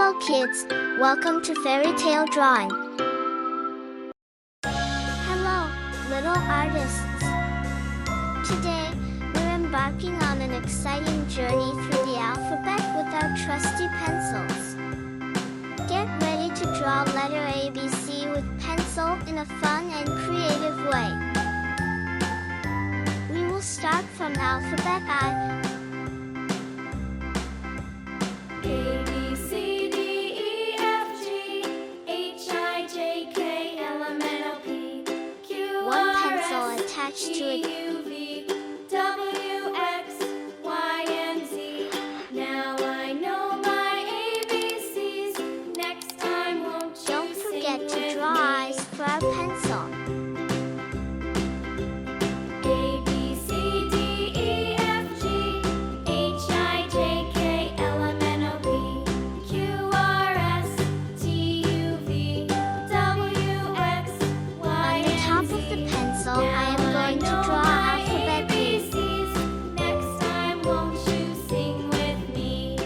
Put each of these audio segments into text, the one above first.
Hello kids, welcome to Fairy Tale Drawing. Hello, little artists. Today, we're embarking on an exciting journey through the alphabet with our trusty pencils. Get ready to draw letter ABC with pencil in a fun and creative way. We will start from alphabet I. A, B, C, D, E, F, G, H, I, J, K, L, M, N, O, P, Q, One R, pencil S, attached T, to it. U, V, W, X, Y, and Z. Now I know my ABCs. Next time won't you Don't sing forget to with draw me? eyes for our pencil. A, B, C, D, E, F, G, H, I, J, K, L, M, N, O, P, Q, R, S, T, U, V, W, X, Y, On the top and of Z. the pencil, I am Now going to know draw my alphabet B. ABCs. Next time won't you sing with me?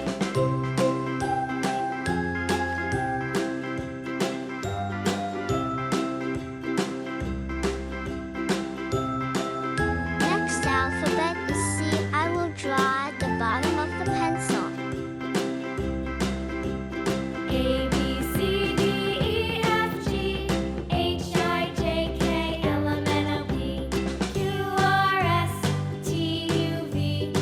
Next alphabet is C. I will draw at the bottom of the pencil. A, B, C, D, E, F, G, H, I, J, K, L, M, N, O, P, Q, R, S, T, U, V,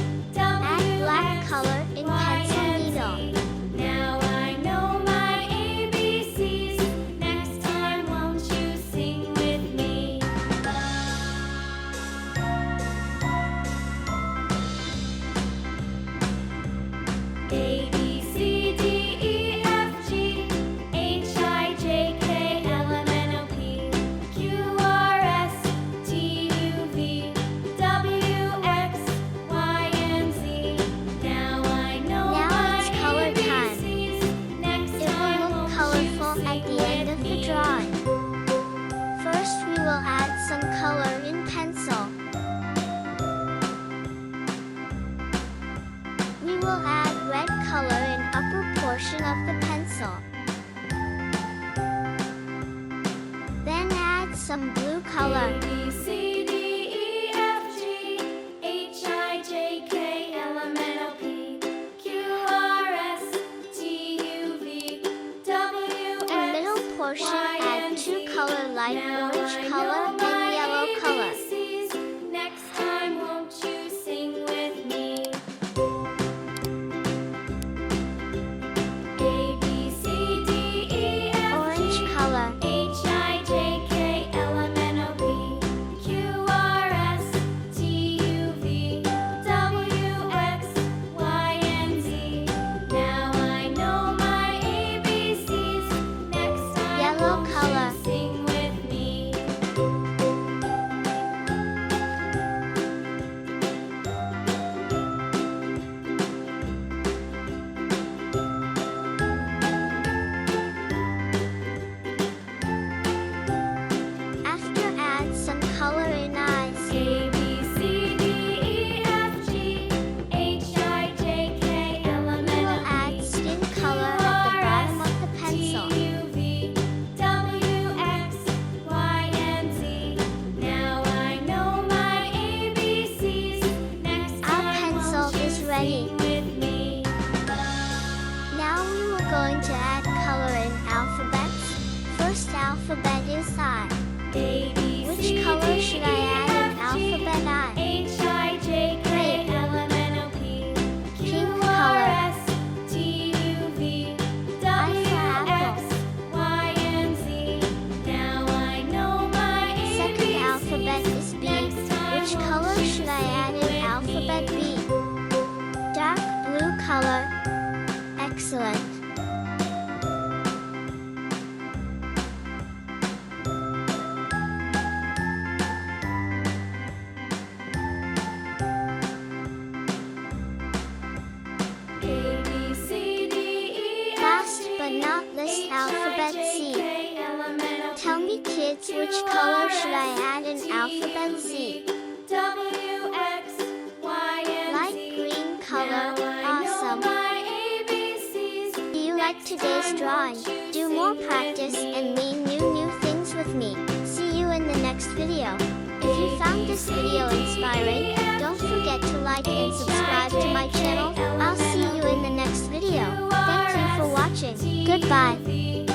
Add W, black X, color in Y, pencil and needle. Z. Now I know my ABCs. Next time won't you sing with me? A, B, C, D, E, F, G, H, I, J, K, L, M, N, O, P, Q, R, S, T, U, V, W, X, Y, and Z. Now I know Now my it's color time. ABCs. Next It time will look won't you colorful sing at the end with of the me? drawing. First, we will add some color in pencil. We will add red color in upper portion of the pencil. Then add some blue color. A, B, C, D, E, F, G, H, I, J, K, L, M, N, O, P, Q, R, S, T, U, V, W, In X, middle portion, Y, add and two Z. color light Now orange I color know my and yellow color. ABCs. Next time won't you sing with me? A, B, C, D, E, F, Orange G, color. H, I, J, K, L, M, N, O, P, Q, R, S, T, U, V, W, X, Y, and Z. Now I know my ABCs. Next time Yellow won't color. you sing with me? After, add some color in eyes. A, B, C, D, E, F, G, H, I, J, K, L, M, We N, will O, P, add skin color at the bottom of the pencil. T, U, V, W, X, Y, and Z. Now I know my ABCs. Next Our time pencil won't you is ready. sing with me? Now we are going to add color in alphabets. First alphabet is I. A, B, Which C, color D, should I add in E, F, G, alphabet I? H, I, J, K, L, M, N, O, P, Q, Pink R, color. S, T, U, V, W, apple. X, Y, and Z. Now I know my Second ABCs. alphabet is B. Next time Which won't color you should I sing add in with alphabet me? B? Dark blue color. Excellent. A, B, C, D, E, F, Last G, but not least, H, alphabet I, J, C. K, L, M, N, O, P, Tell me kids, which color should I add in alphabet Z? W, X, Y, and Light Z. green color. Now I know Awesome. my ABCs. Do you liked today's drawing, do more practice and learn new things with me. See you in the next video. If you found this video inspiring, don't forget to like and subscribe to my channel. I'll see you in the next video. Thank you for watching. Goodbye.